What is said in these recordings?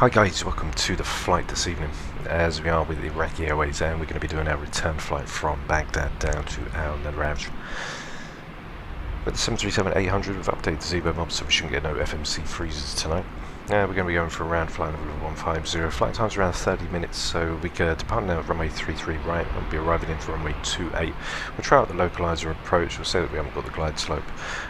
Hi guys, welcome to the flight this evening, as we are with the Iraqi Airways, and we're going to be doing our return flight from Baghdad down to Al Najaf. With the 737-800, we've updated the Zebo mob so we shouldn't get no FMC freezes tonight. We're going to be going for a round flight level of 150. Flight time's around 30 minutes, so we could depart now at runway 33 right, and we'll be arriving in for runway 28. We'll try out the localizer approach, we'll say that we haven't got the glide slope,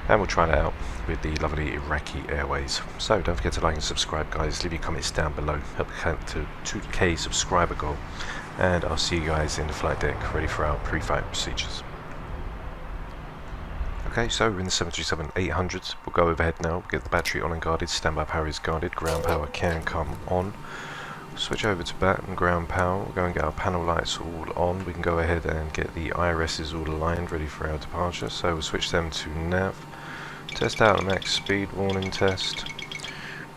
and we'll try that out with the lovely Iraqi Airways. So don't forget to like and subscribe guys, leave your comments down below, help count to 2k subscriber goal, and I'll see you guys in the flight deck, ready for our pre-flight procedures. Okay, so we're in the 737-800, we'll go overhead now, we'll get the battery on and guarded, standby power is guarded, ground power can come on. We'll switch over to bat and ground power, we'll go and get our panel lights all on, we can go ahead and get the IRSs all aligned, ready for our departure, so we'll switch them to nav, test out the max speed warning test, we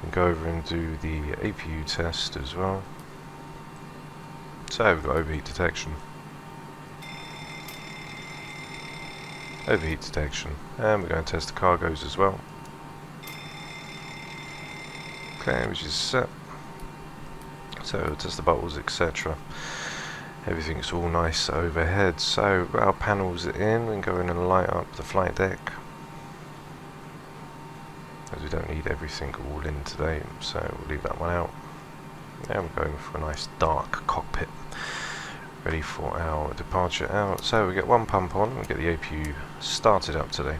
can go over and do the APU test as well. So we've got overheat detection. Overheat detection, and we're going to test the cargoes as well. Okay, which is set. So we'll test the bottles, etc. Everything's all nice overhead. So our panels are in, we can go in and light up the flight deck, as we don't need everything all in today, so we'll leave that one out. And we're going for a nice dark cockpit, ready for our departure out. So we get one pump on, we get the APU started up today.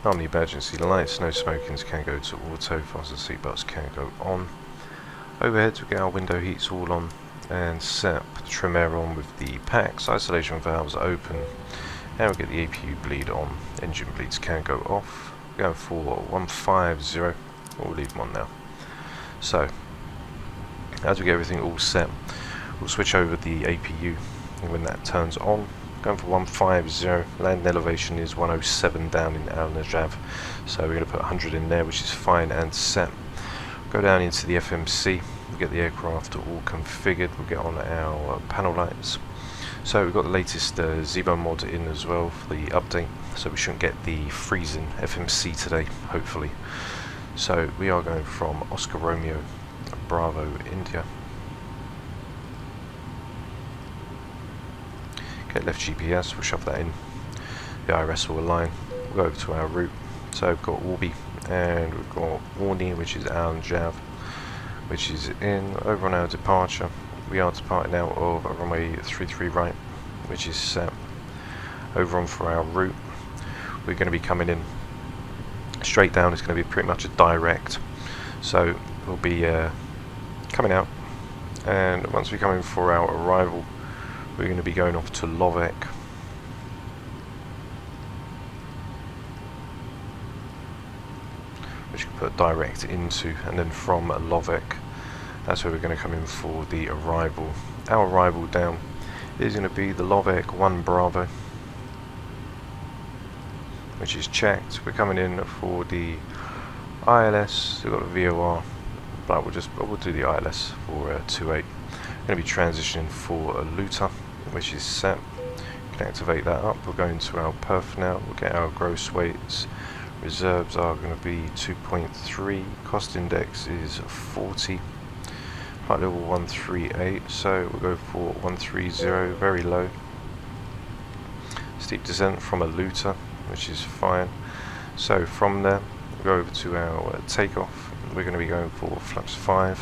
On the emergency lights, no smokings can go to auto, fasten seatbelts can go on. Overhead we get our window heats all on and set, put the trim air on with the packs, isolation valves open, and we get the APU bleed on, engine bleeds can go off. We're going for 150, we'll leave them on now. So as we get everything all set, we'll switch over the APU, and when that turns on, going for 150, landing elevation is 107 down in Al Najaf, so we're going to put 100 in there, which is fine and set. Go down into the FMC, we'll get the aircraft all configured, we'll get on our panel lights. So we've got the latest Zebo mod in as well for the update, so we shouldn't get the freezing FMC today, hopefully. So we are going from Oscar Romeo Bravo India. Get left GPS, we'll shove that in, the IRS will align, we'll go over to our route. So we've got Orbi, and we've got Warney, which is Al Najaf, which is in. Over on our departure, we are departing out of runway 33 right, which is set. Over on for our route, we're going to be coming in straight down, it's going to be pretty much a direct, so we'll be coming out, and once we come in for our arrival, we're going to be going off to Lovek, which we can put direct into, and then from Lovek, that's where we're going to come in for the arrival. Our arrival down is going to be the Lovek 1 Bravo, which is checked. We're coming in for the ILS, we've got a VOR, but we'll do the ILS for 28. We're going to be transitioning for a Luta, which is set. We can activate that up. We'll go into our perf now, we'll get our gross weights. Reserves are going to be 2.3, cost index is 40, flight level 138, so we'll go for 130, very low. Steep descent from a Luta, which is fine. So from there, we'll go over to our takeoff. We're going to be going for flaps 5,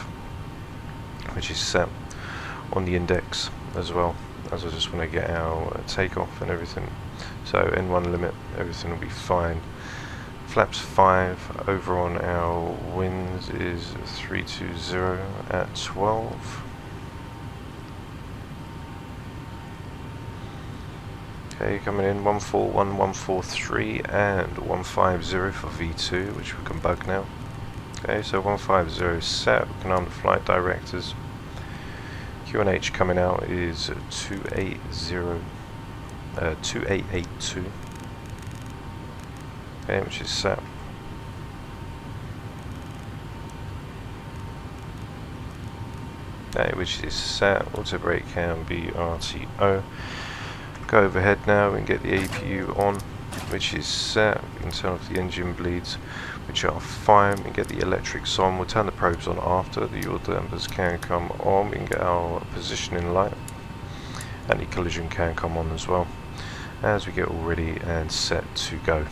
which is set on the index as well, as I just want to get our takeoff and everything. So N1 limit, everything will be fine. Flaps 5 over on our winds is 320 at 12. Okay, coming in 141, 143 and 150 for V2, which we can bug now. Okay, so 150 is set, we can arm the flight directors. QNH coming out is 2882. Okay, which is set. Okay, which is set. Auto brake can be RTO. Go overhead now and get the APU on, which is set. We can turn off the engine bleeds. which are fine. We get the electrics on. We'll turn the probes on after. The yaw dampers can come on. We can get our positioning light. Anti-collision can come on as well, as we get all ready and set to go.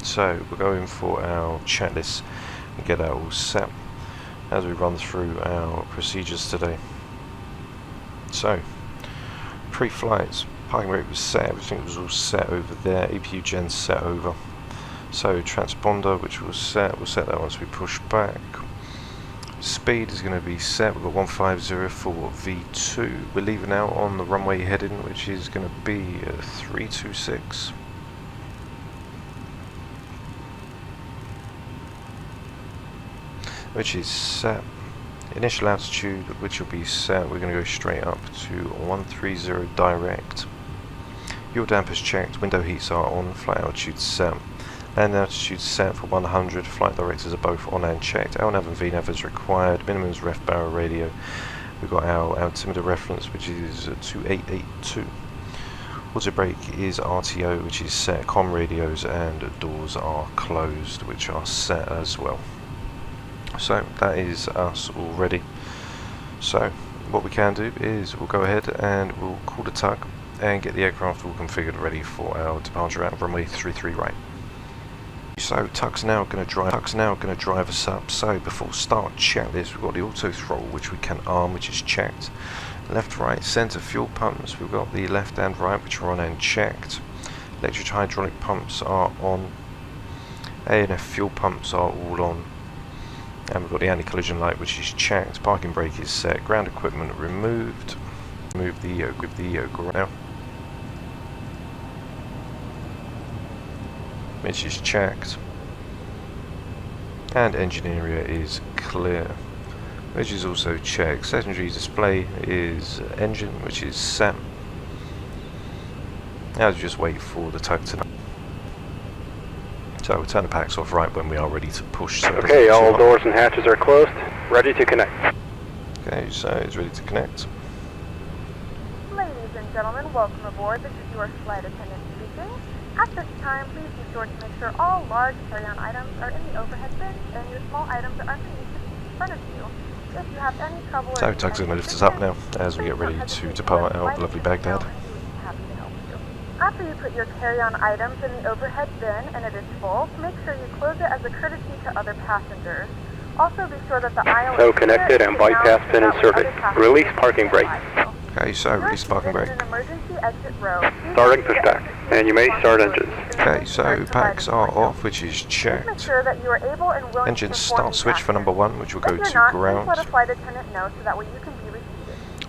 So we're going for our checklist and get that all set as we run through our procedures today. So, pre-flights, parking brake was set, everything was all set over there, APU gen set over. So transponder, which we'll set that once we push back. Speed is going to be set, we've got 150 for V2. We're leaving out on the runway heading, which is going to be 326. Which is set. Initial altitude, which will be set, we're going to go straight up to 130 direct. Yaw dampers checked, window heats are on, flight altitude set. Land altitude set for 100, flight directors are both on and checked. LNAV and VNAV is required, minimum is ref barrel radio. We've got our altimeter reference, which is 2882. Auto brake is RTO, which is set. Com radios and doors are closed, which are set as well. So that is us all ready. So what we can do is we'll go ahead and we'll call the tug and get the aircraft all configured ready for our departure out of runway 33 right. So tug's now going to drive us up. So before start checklist, we've got the auto throttle, which we can arm, which is checked. Left, right, centre fuel pumps, we've got the left and right, which are on and checked. Electric hydraulic pumps are on. A&F fuel pumps are all on. And we've got the anti-collision light, which is checked. Parking brake is set. Ground equipment removed. Remove the yoke with the yoke now, which is checked. And engine area is clear, which is also checked. Secondary display is engine, which is set. Now we just wait for the tug to. So we'll turn the packs off right when we are ready to push. So okay, all doors and hatches are closed. Ready to connect. Okay, so it's ready to connect. Ladies and gentlemen, welcome aboard. This is your flight attendant speaking. At this time, please be sure to make sure all large carry-on items are in the overhead bins and your small items are underneath the seat in front of you. If you have any trouble... So tug's going to lift us up now as we get ready to depart out of lovely Baghdad. After you put your carry-on items in the overhead bin and it is full, make sure you close it as a courtesy to other passengers. Also be sure that the aisle is connected and bypass pin inserted. Release parking brake. Okay, so release parking brake. Starting pushback, and you may start engines. Okay, so packs are off, which is checked. Engine start switch for number 1, which will go to ground.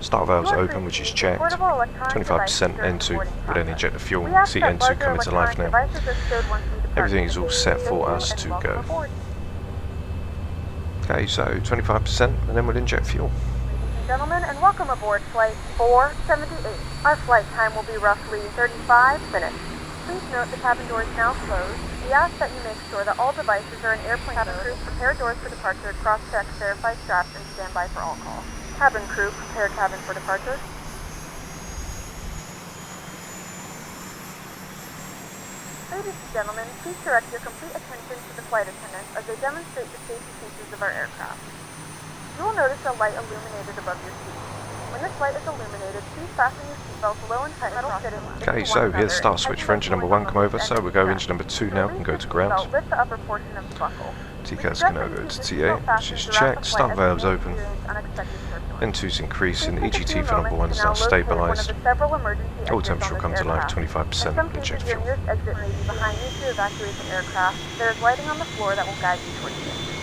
Start valves open, which is checked. 25% N2 with any injector fuel. See N2 coming to life now. Everything is all set for us to go. Okay, so 25% and then we'll inject fuel. Ladies and gentlemen, and welcome aboard flight 478. Our flight time will be roughly 35 minutes. Please note the cabin door is now closed. We ask that you make sure that all devices are in airplane mode. Prepare doors for departure, cross-check, verify straps, and stand by for all calls. Cabin crew, prepare cabin for departure. Ladies and gentlemen, please direct your complete attention to the flight attendants as they demonstrate the safety features of our aircraft. You will notice a light illuminated above your seat. When this light is illuminated, please fasten your seatbelts low and tight metal fittings. Okay, so here's the start switch for engine number 1 come over, so we'll go engine number 2 now and go to ground. Lift the upper portion of the buckle. TCAS can now go to TA, which is checked. Start valves open. N2's increasing. EGT for number 1 is now stabilised. All temperature will come to life, 25%. Inject fuel. Exit may be behind you to evacuate the aircraft. There is lighting on the floor that will guide you towards the exit.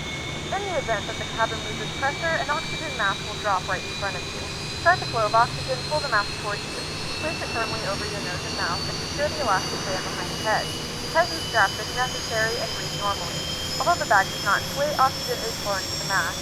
In the event that the cabin loses pressure, an oxygen mask will drop right in front of you. Start the flow of oxygen, pull the mask towards you. Place it firmly over your nose and mouth and secure the elastic band behind your head. Tighten straps if necessary and breathe normally. Although the bag does not inflate, oxygen is flowing to the mask.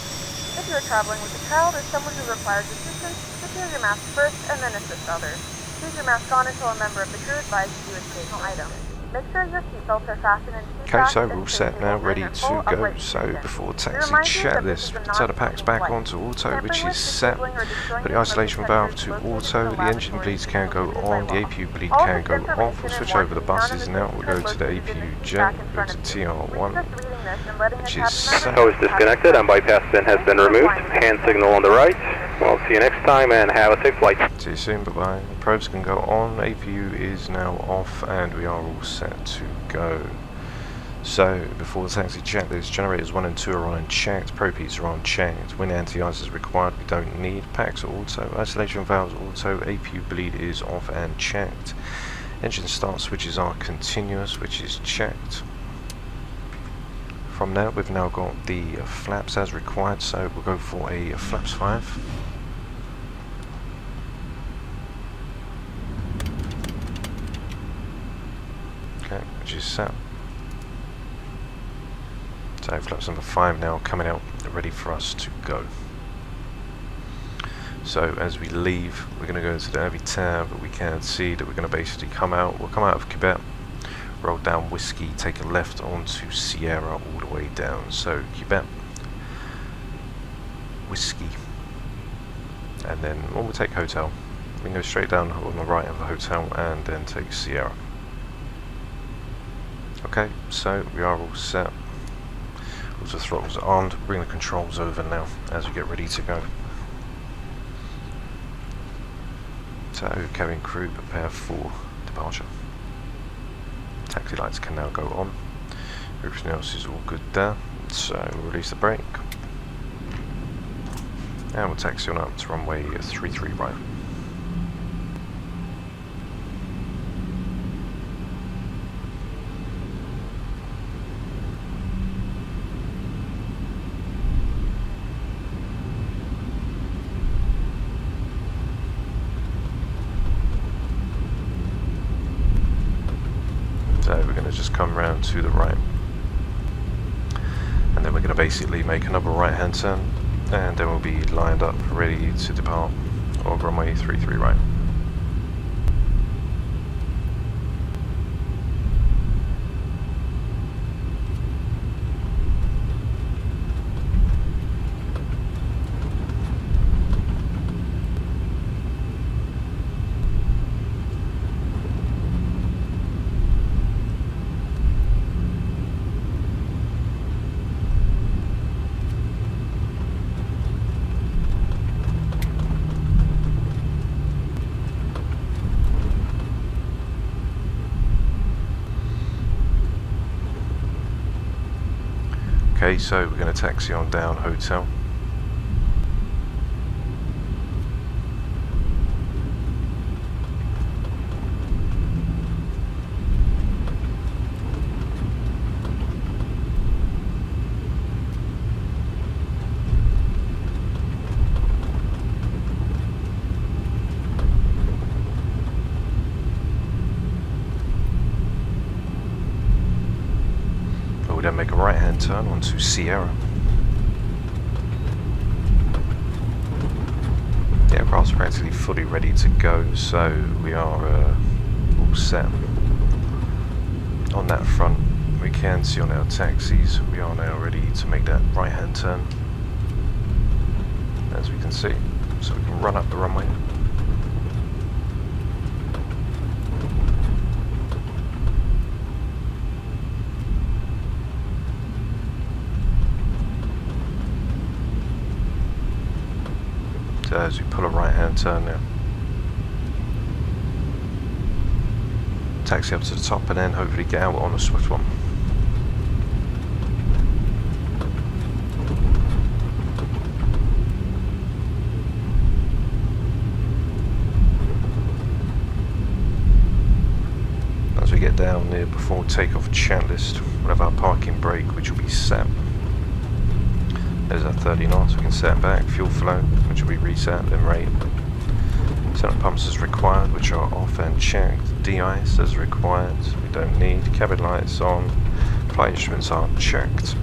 If you are traveling with a child or someone who requires assistance, secure your mask first and then assist others. Leave your mask on until a member of the crew advises you with occasional items. Make sure your seatbelts are fastened in seat Okay, so we're all set now, ready to go. So before taxi checklist, turn the packs back onto auto, which is set. Put the isolation valve to auto, the engine bleeds can go on, the APU bleed can go off. We'll switch over the buses now, we'll go to the APU gen, go to TR1. business in letting a Which cabin is member Tow is disconnected and bypass bin has been removed. Hand signal on the right. We'll see you next time and have a safe flight. See you soon, bye-bye. Probes can go on, APU is now off, and we are all set to go. So, before the taxi checklist, generators 1 and 2 are unchecked, probe heats are unchecked, wind anti-ice is required, we don't need, packs are auto, isolation valves auto, APU bleed is off and checked. Engine start switches are continuous, which is checked. From there, we've now got the flaps as required, so we'll go for a flaps 5. Okay, which is set. So flaps number 5 now coming out, ready for us to go. So as we leave, we're going to go into the heavy tab, but we can see that we're going to basically come out, we'll come out of Quebec, roll down Whiskey, take a left onto Sierra all the way down. So Quebec, Whiskey, and then we'll take Hotel. We can go straight down on the right of the Hotel and then take Sierra. Okay, so we are all set. Auto throttles armed, bring the controls over now as we get ready to go. So, cabin crew prepare for departure. Taxi lights can now go on. Everything else is all good there. So, we'll release the brake. And we'll taxi on up to runway 33 right. So we're going to just come round to the right, and then we're going to basically make another right hand turn, and then we'll be lined up ready to depart over runway 33 right. Okay, so we're going to taxi on down Hotel. Then make a right hand turn onto Sierra. The aircraft's practically fully ready to go, so we are all set. On that front, we can see on our taxis, we are now ready to make that right hand turn, as we can see, so we can run up the runway. As we pull a right hand turn now. Taxi up to the top and then hopefully get out on a swift one. As we get down near before takeoff checklist, we'll have our parking brake which will be set. There's our 30 knots, we can set back, fuel flow, which will be reset, then rate. Center pumps as required, which are off and checked. De-ice as required, we don't need. Cabin lights on, flight instruments are checked.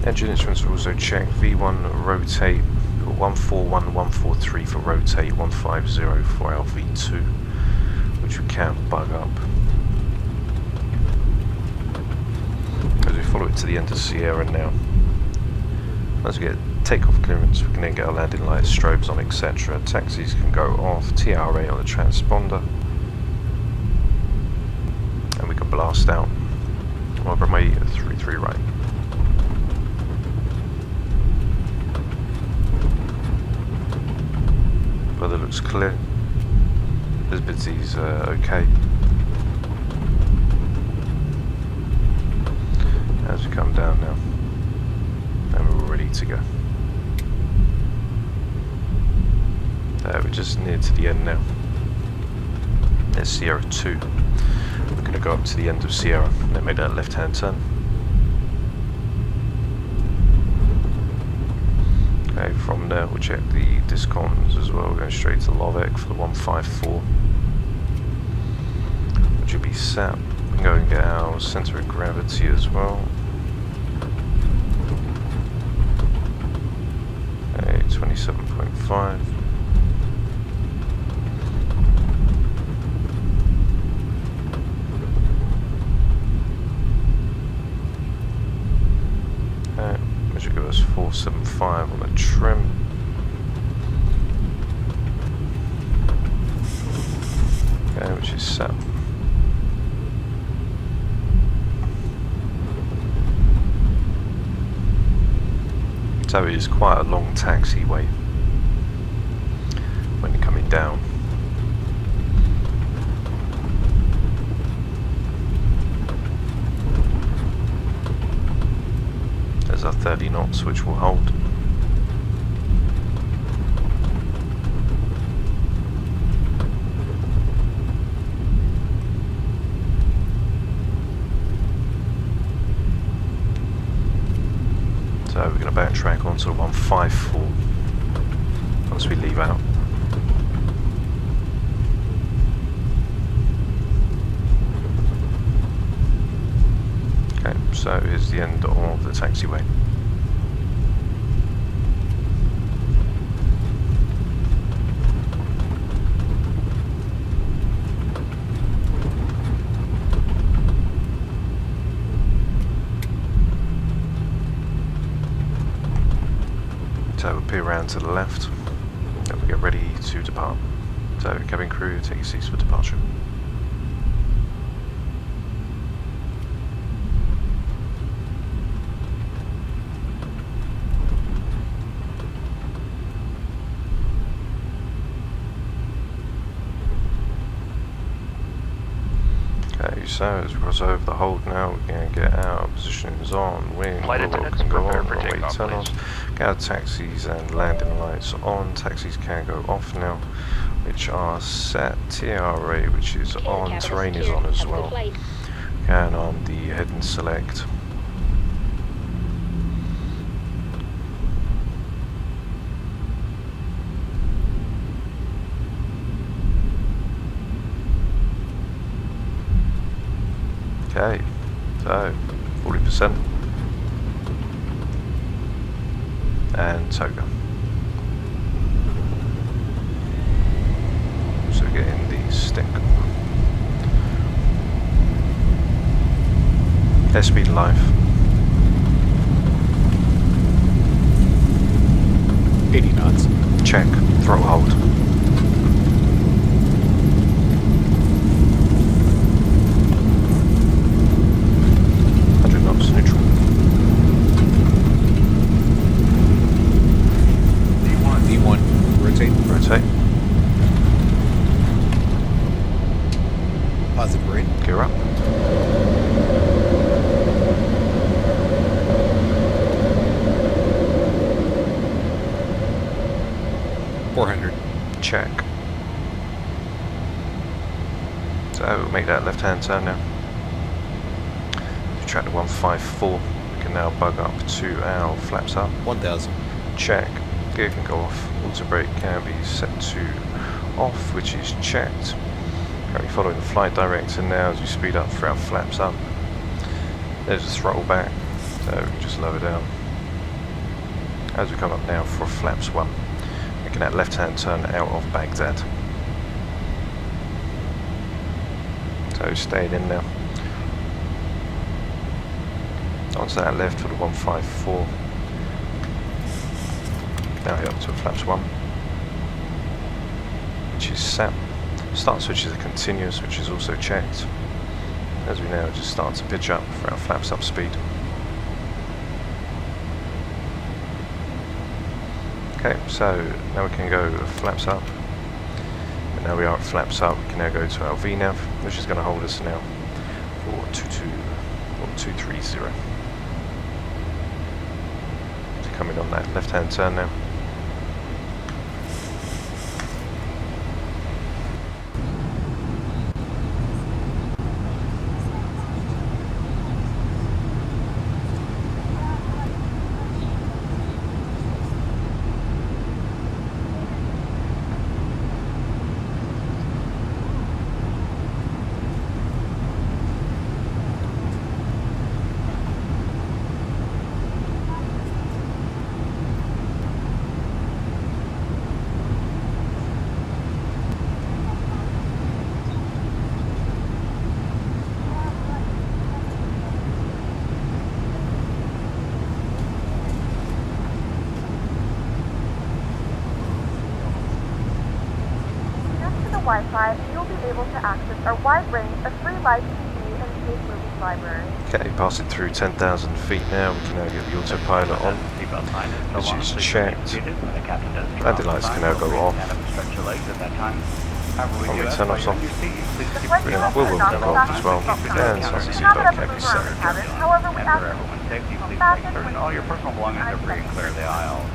Engine instruments are also checked. V1 rotate, 141, 143 for rotate, 150 for our V2, which we can bug up. As we follow it to the end of Sierra now. As we get takeoff clearance, we can then get our landing lights, strobes on, etc. Taxis can go off, TRA on the transponder, and we can blast out on runway 33 right. looks clear. Visibility's okay. As we come down now, and we're all ready to go. We're just near to the end now. There's Sierra 2. We're going to go up to the end of Sierra, and then make that left-hand turn. Okay, from there we'll check the discons as well. We're going straight to Lovec for the 154. Which will be set. We can go and get our centre of gravity as well. Okay, 27.5. Which will give us 475 on the trim. Okay, which is set. So it is quite a long taxiway when you're coming down. There's our 30 knots which will hold. So we're going to backtrack onto the 154 once we leave out. Okay, so here's the end of the taxiway. So we'll peer around to the left and we'll get ready to depart. So cabin crew, take your seats for departure. Okay, so as we cross over the hold now, we're going to get our positions on, wing, bulwark can go on, runway turn off, get our taxis and landing lights on. Taxis can go off now, which are set. TRA, which is on, terrain is on as well. Can on the head and select. Okay, so 40% and toga. So get in the stick. Airspeed live. 80 knots. Check. Throttle hold. Neutral. D1, rotate. Rotate. Positive rate. Gear up. $400. Check. So we'll make that left-hand turn now. Track to 154. We can now bug up to our flaps up. 1000. Check. Gear can go off. Auto brake can be set to off, which is checked. Currently following the flight director now as we speed up for our flaps up. There's the throttle back, so we can just lower down. As we come up now for flaps 1, making that left-hand turn out of Baghdad. So staying in now. Onto that left for the 154. Now up to flaps 1, which is set. Start switch is a continuous, which is also checked. As we now just start to pitch up for our flaps up speed. Okay, so now we can go flaps up. now we are at flaps up, we can now go to our VNAV, which is going to hold us now for 230. So coming on that left hand turn now. Wi-Fi, you'll be able to access our wide range of free live TV and safe movies library. Okay, passing through 10,000 feet now, we can now get the autopilot on, which is checked. Landing lights can now go off. When we turn us off, we'll go off as well, and so the seatbelt can be set. However, we ask all your personal belongings are free and clear the aisle.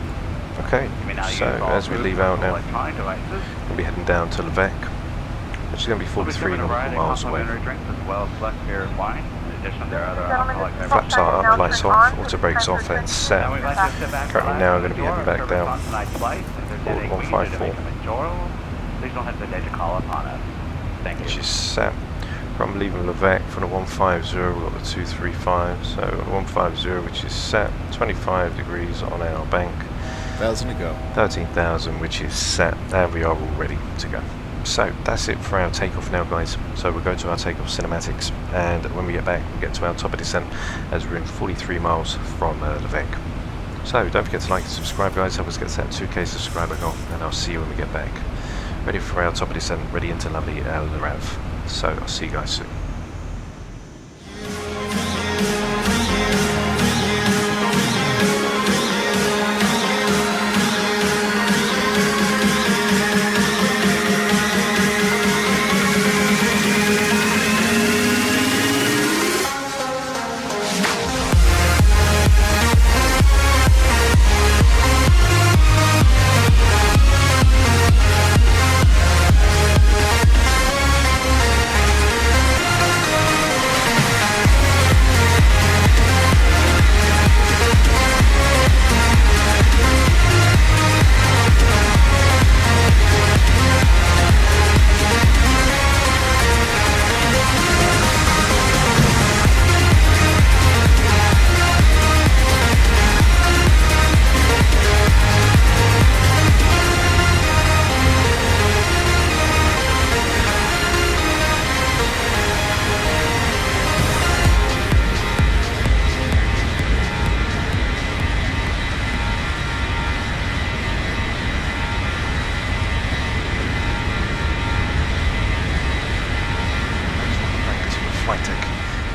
Okay, so as we leave out now, we'll be heading down to Levesque, which is going to be 43 nautical miles away. Flaps are up, lights off, auto brakes off and set. Currently now going to be heading back down for 154, Please don't hesitate to call upon us. Thank you. which is set. From leaving Levesque for the 150, we've got the 235, so 150 which is set, 25 degrees on our bank. 1,000 to go. 13,000 which is set, and we are all ready to go. So that's it for our takeoff now, guys. So we'll go to our takeoff cinematics, and when we get back we'll get to our top of descent as we're in 43 miles from Levesque. So don't forget to like and subscribe, guys, help us get to that 2k subscriber goal, and I'll see you when we get back. Ready for our top of descent, ready into lovely El Rav. So I'll see you guys soon.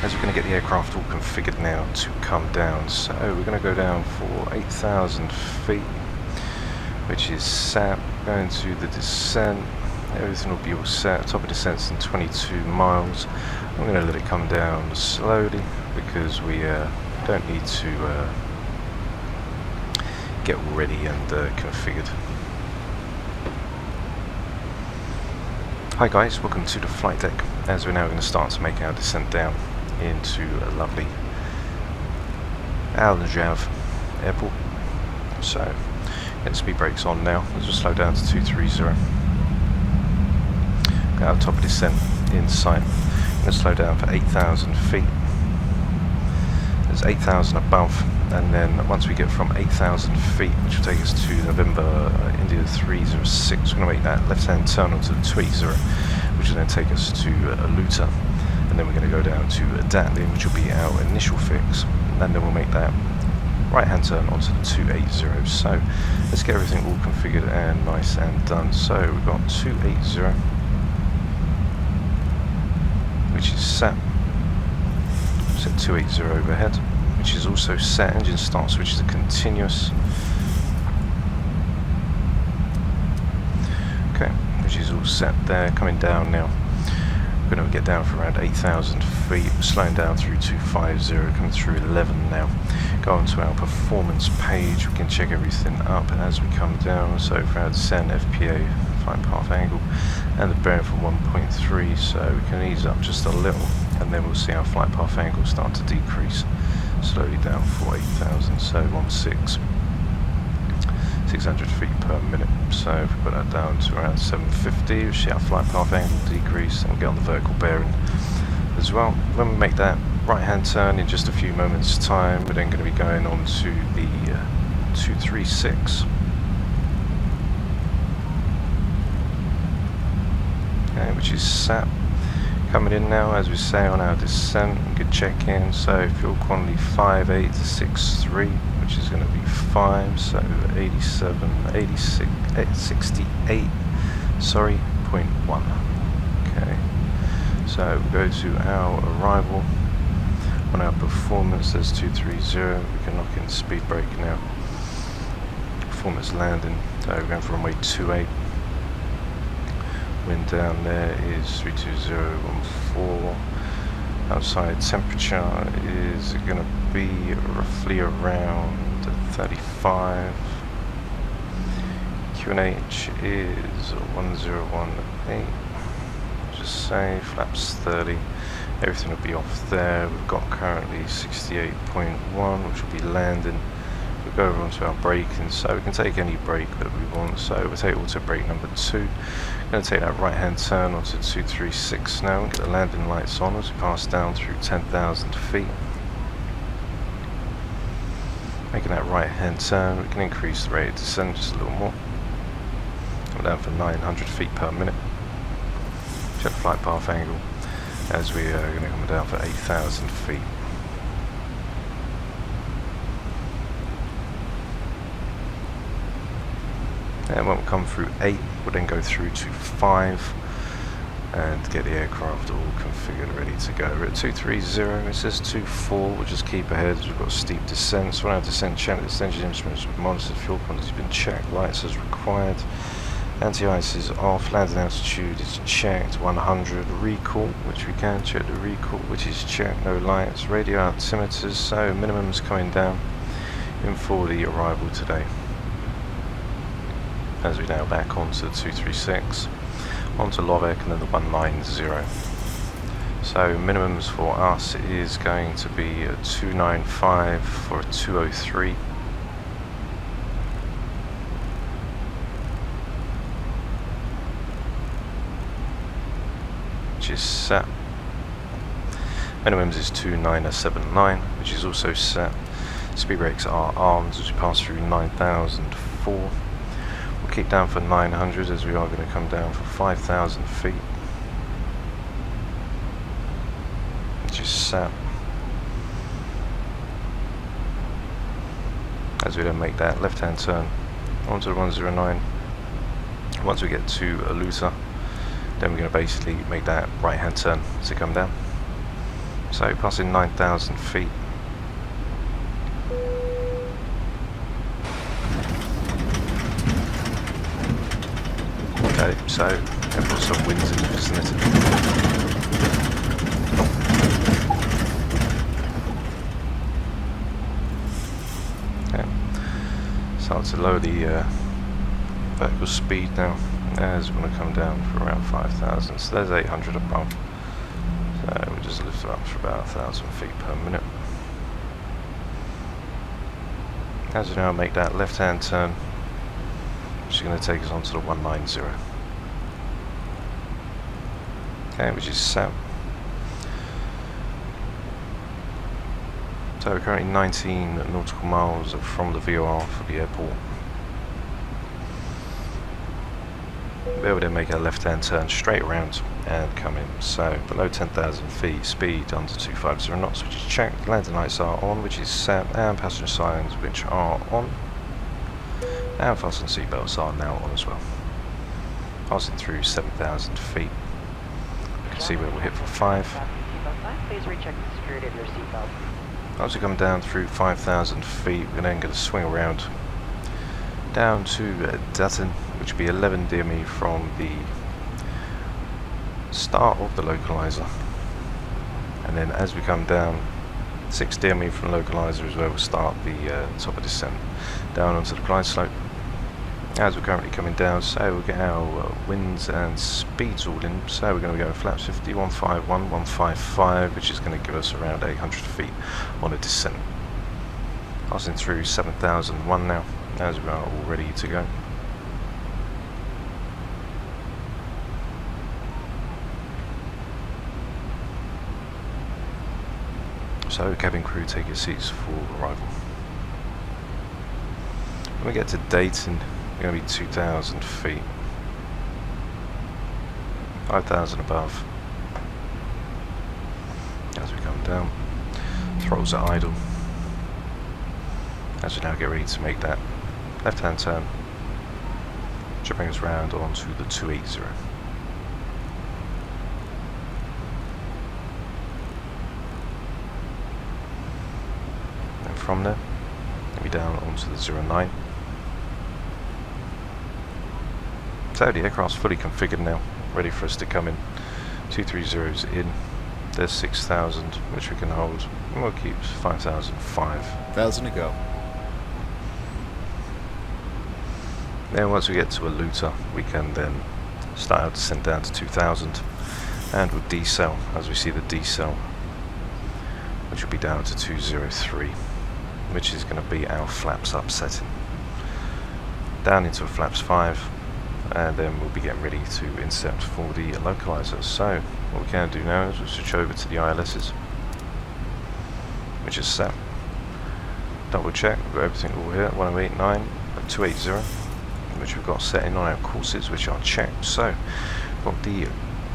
As we're going to get the aircraft all configured now to come down, so we're going to go down for 8,000 feet, which is set. Going to the descent, everything will be all set. Top of descent's in 22 miles. I'm going to let it come down slowly because we don't need to get all ready and configured. Hi guys, welcome to the flight deck, as we're now going to start to make our descent down into a lovely Al Najaf airport. So get the speed brakes on now, let's just slow down to 230. Got our top of descent in sight. Let's slow down for 8,000 feet. There's 8,000 above, and then once we get from 8,000 feet, which will take us to November India 306, we're going to make that left hand turn onto the 280, which will then take us to Luta, and then we're going to go down to Datlin, which will be our initial fix, and then we'll make that right hand turn onto the 280. So let's get everything all configured and nice and done. So we've got 280, which is set. Set 280 overhead, which is also set. Engine start switch is continuous. Okay, which which is all set there. Coming down now. We're going to get down for around 8,000 feet, slowing down through 250, coming through 11 now. Go on to our performance page, we can check everything up as we come down. So for our descent, FPA, flight path angle, and the bearing from 1.3, so we can ease up just a little, and then we'll see our flight path angle start to decrease slowly down for 8,000, so 600 feet per minute. So if we put that down to around 750, we'll see our flight path angle decrease and get on the vertical bearing as well. When we make that right hand turn in just a few moments time, we're then going to be going on to the 236. Okay, which is sat. Coming in now, as we say on our descent, we could check in. So fuel quantity 58 to 63, which is going to be 5, so 87, 86, 68, sorry, 0.1. Okay, so we go to our arrival. On our performance, there's 230. We can lock in speed brake now. Performance landing, so we're going for runway 28. Wind down there is 32014. Outside temperature is going to be roughly around 35. QNH is 1018. Just say flaps 30. Everything will be off there. We've got currently 68.1, which will be landing. We'll go over onto our braking, so we can take any brake that we want. So we'll take auto brake number 2. Going to take that right hand turn onto 236 now and get the landing lights on as we pass down through 10,000 feet. Making that right hand turn, we can increase the rate of descent just a little more. Come down for 900 feet per minute. Check flight path angle as we are going to come down for 8,000 feet. And when we come through 8, we'll then go through to 5 and get the aircraft all configured and ready to go. We're at 230, it says 24, we'll just keep ahead as we've got steep descent. So when our descent checked, the engine instruments were monitored, fuel quantity has been checked, lights as required, anti-ice is off, landing altitude is checked, 100, recall, which we can check the recall, which is checked, no lights, radio altimeters, so minimum's coming down in for the arrival today. As we now back onto the 236, onto Lovec and then the 190. So minimums for us is going to be a 295 for a 203. Which is set. Minimums is 2979, which is also set. Speed brakes are armed as we pass through 9004. Keep down for 900 as we are going to come down for 5,000 feet, which is set. As we then make that left hand turn onto the 109. Once we get to Aluta, then we're going to basically make that right hand turn to come down. So passing 9,000 feet. Okay, so I've got some winds in the vicinity. Okay, start to lower the vertical speed now as we're going to come down for around 5,000. So there's 800 above. So we just lift it up for about 1,000 feet per minute. As we now make that left hand turn, which is going to take us onto the 190. Okay, which is set. So we're currently 19 nautical miles from the VOR for the airport. We'll be able to make a left hand turn straight around and come in. So below 10,000 feet, speed under 250 knots, which is checked. Landing lights are on, which is set, and passenger signs, which are on. And fasten seatbelts are now on as well. Passing through 7,000 feet. You can see where we'll hit for 5. Please recheck the security of your seatbelt. As we come down through 5,000 feet, we're then going to swing around down to Addons, which will be 11 DME from the start of the localizer, and then as we come down 60 I mean from localizer as well, we'll start the top of descent down onto the glide slope. As we're currently coming down, so we'll get our winds and speeds all in. So we're going to go flaps 50, 151, 155, which is going to give us around 800 feet on a descent. Passing through 7001 now, as we are all ready to go. So cabin crew, take your seats for arrival. When we get to Dayton, we're going to be 2,000 feet, 5,000 above. As we come down, throttles are idle. As we now get ready to make that left-hand turn, which will bring us round onto the 280. And from there, we'll be down onto the 09. So the aircraft's fully configured now, ready for us to come in. 230's in. There's 6,000, which we can hold. And we'll keep 5,005. 1,000 to go. Then once we get to a Luta, we can then start our descent down to 2,000. And we'll decel, as we see the decel, which will be down to 203, which is going to be our flaps up setting. Down into a flaps 5. And then we'll be getting ready to incept for the localizer. So what we can do now is we'll switch over to the ILSs, which is set. Double check, we've got everything all here, 1089, 280, which we've got set in on our courses, which are checked. So we've got the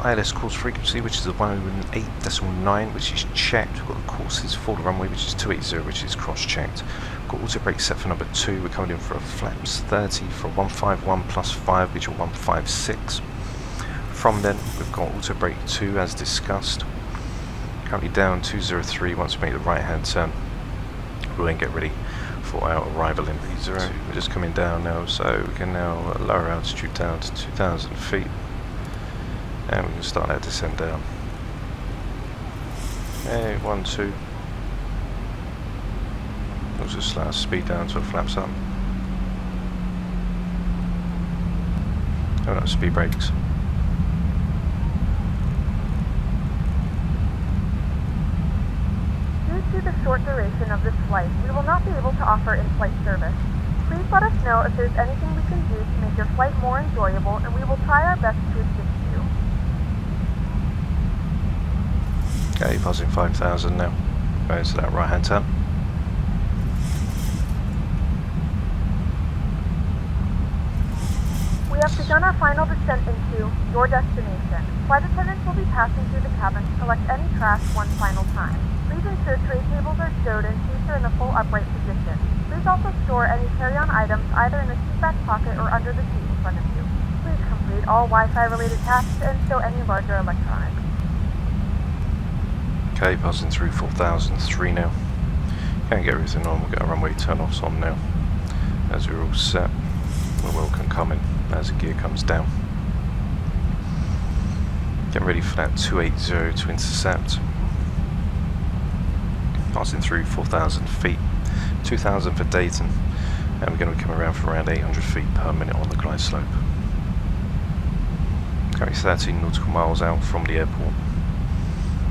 ILS course frequency, which is the 108.9, which is checked. We've got the courses for the runway, which is 280, which is cross-checked. We've got auto brake set for number 2. We're coming in for a flaps 30 for 151 plus 5, which are 156. From then, we've got auto brake 2 as discussed. Currently down 203. Once we make the right-hand turn, we'll then get ready for our arrival in V0. We're just coming down now, so we can now lower altitude down to 2,000 feet. And we can start our descent down. Hey, 1, 2. We'll just slow our speed down to a flaps up. Oh no, speed brakes. Due to the short duration of this flight, we will not be able to offer in-flight service. Please let us know if there's anything we can do to make your flight more enjoyable, and we will try our best to assist you. Okay, passing 5,000 now. Going to that right-hand turn. We have begun our final descent into your destination. Flight attendants will be passing through the cabin to collect any trash one final time. Please ensure tray tables are stowed and seats are in a full upright position. Please also store any carry-on items either in the seat back pocket or under the seat in front of you. Please complete all Wi-Fi related tasks and stow any larger electronics. Okay, passing through 4,003 now. Can't get everything on, we'll get our runway turn-offs on now. As we're all set, the wheel can come in as the gear comes down. Get ready for that 280 to intercept. Passing through 4,000 feet, 2,000 for Dayton, and we're going to be coming around for around 800 feet per minute on the glide slope. Currently 13 nautical miles out from the airport.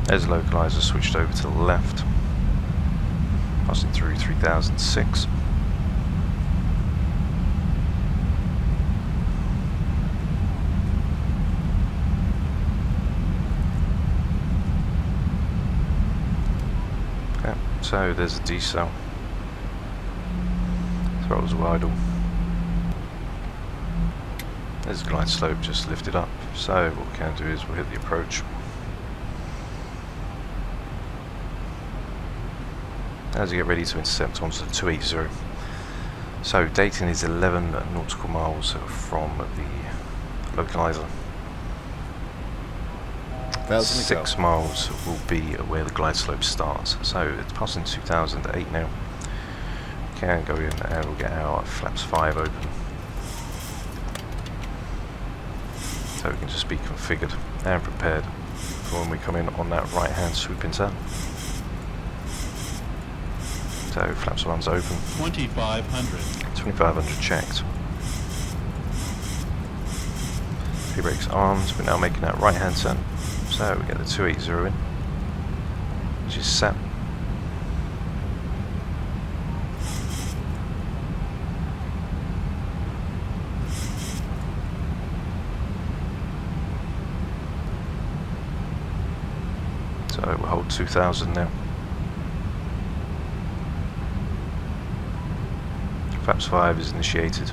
As the localizer switched over to the left, passing through 3006. Okay, so there's a decel. Throttles are idle. There's the glide slope just lifted up. So what we can do is we'll hit the approach. As you get ready to intercept onto the 280. So Dayton is 11 nautical miles from the localizer. 6 miles will be where the glide slope starts. So it's passing 2008 now. Can go in and we'll get our flaps 5 open. so we can just be configured and prepared for when we come in on that right hand swooping turn. So flaps 1's open. 2500. 2500 checked. Free brakes armed. We're now making that right hand turn. So we get the 280 in, which is set. So we'll hold 2000 now. Flaps 5 is initiated.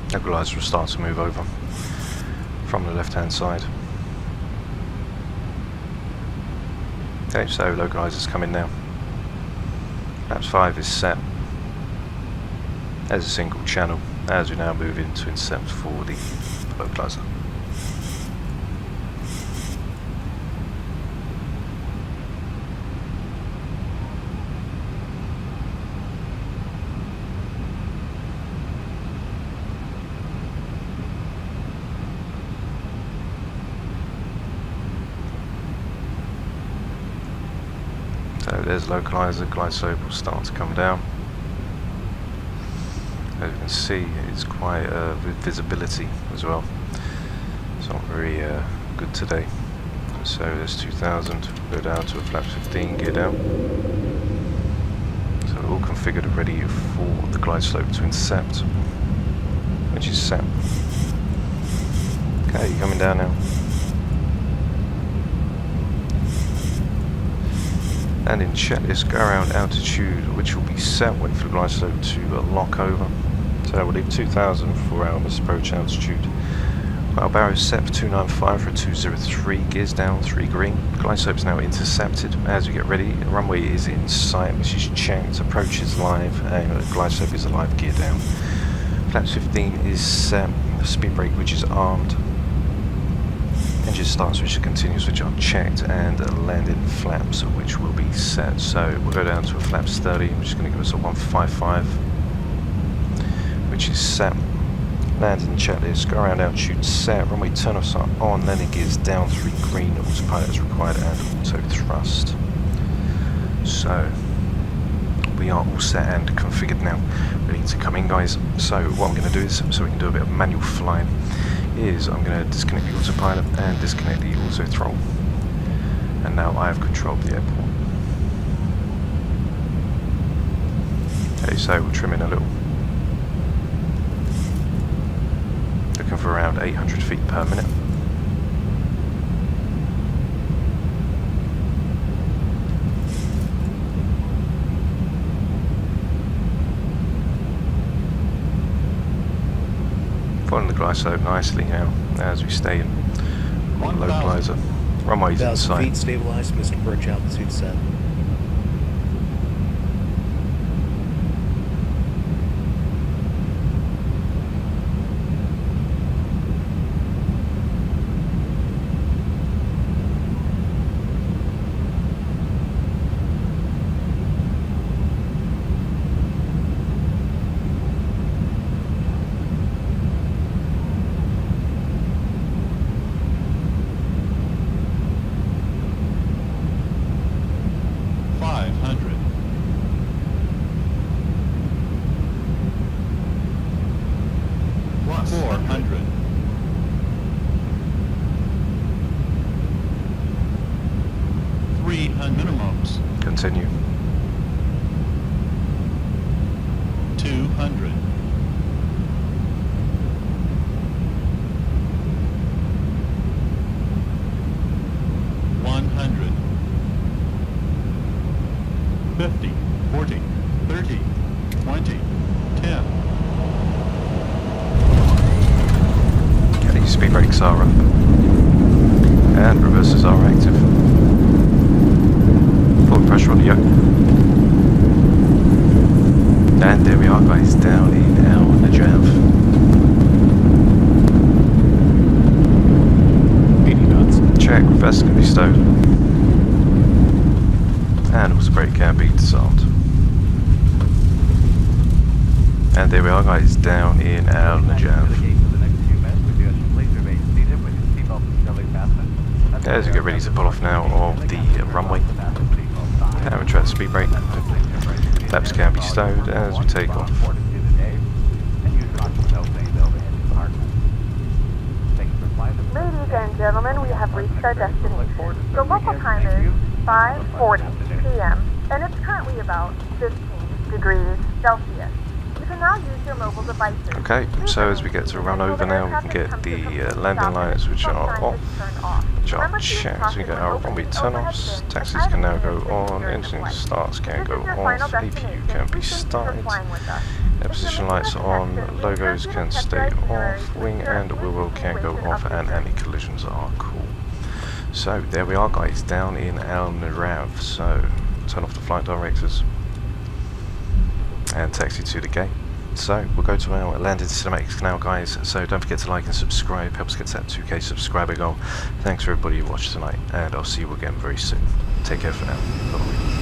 Localizer will start to move over from the left hand side. Okay, so localizer's coming now. Flaps 5 is set as a single channel as we now move into incept for the localizer. So there's localizer, glide slope will start to come down. As you can see, it's quite with visibility as well. It's not very good today. So there's 2000, go down to a flap 15, gear down. So we're all configured and ready for the glide slope to incept, which is set. Okay, you're coming down now. And in checklist, go around altitude, which will be set, wait for the glide slope to lock over. So we'll leave 2000 for our approach altitude. Our barrow is set for 295 for a 203, gears down, 3 green. Glide slope's now intercepted. As we get ready, the runway is in sight, which is checked, approach is live, and the glide slope is alive, gear down. Flaps 15 is set, the speed brake which is armed. Engine start switch continuous which are checked, and landing flaps which will be set. So we'll go down to a flaps 30, which is going to give us a 155, which is set. Landing checklist, go around altitude set, runway turn-offs are on, landing gears down, 3 green, autopilot is required, and auto thrust. So we are all set and configured now, ready to come in, guys. So what I'm going to do is, so we can do a bit of manual flying, is I'm going to disconnect the autopilot and disconnect the auto throttle, and now I have control of the airport. Okay, so we'll trim in a little, looking for around 800 feet per minute. Following the glide slope nicely now as we stay in localizer. Runway's in 1,000 sight. feet stabilized, Mr. Approach altitude set. Continue. 200. 100. 50, 40, 30, 20, 10. Okay, speed brakes are up. And reversers are active. Full pressure on the yoke. And there we are, guys, down in our Najaf. 80 knots. Check, reverse can be stowed. And also there we are guys, down in Al Najaf. As we get ready to pull off now of the runway. Now we try to speed brake. Flaps can be stowed as we take off. Ladies and gentlemen, we have reached our destination. The local time is 5:40 p.m. and it's currently about 15 degrees Celsius. You can now use your mobile devices. Okay, so as we get to run over now, we can get the landing lights which are off, which are checked. So we get our runway turn-offs, taxis can now go on, engine starts can go off, APU can be started, position lights on, logos can stay off, wing and wheel well can go off, and anti-collisions are cool. So there we are guys, down in Al Najaf. So turn off the flight directors and taxi to the gate. So we'll go to our landing cinematics now guys, so don't forget to like and subscribe, helps get to that 2k subscriber goal. Thanks for everybody who watched tonight, and I'll see you again very soon. Take care for now. Bye.